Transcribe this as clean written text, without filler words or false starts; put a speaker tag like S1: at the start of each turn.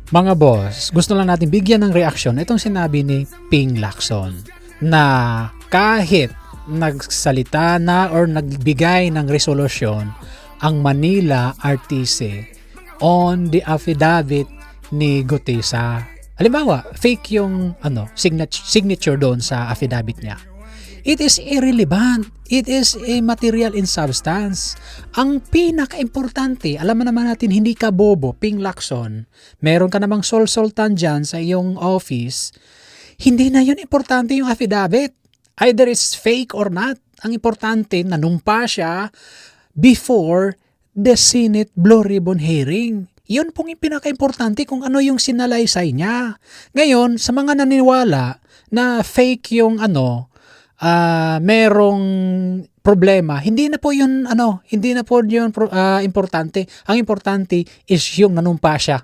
S1: Mga boss, gusto lang natin bigyan ng reaksyon itong sinabi ni Ping Lacson na kahit nagsalita na or nagbigay ng resolusyon ang Manila RTC on the affidavit ni Gutesa. Halimbawa, fake yung signature doon sa affidavit niya. It is irrelevant. It is immaterial in substance. Ang pinaka-importante, alam mo naman natin, hindi ka bobo, Ping Lacson. Meron ka namang sol-soltan dyan sa iyong office. Hindi na yun importante yung affidavit. Either it's fake or not. Ang importante, nanumpa siya before the Senate Blue Ribbon hearing. Yun pong yung pinaka-importante kung ano yung sinalaysay niya. Ngayon, sa mga naniwala na fake yung merong problema, hindi na po yun importante. Ang importante is yung nanumpa siya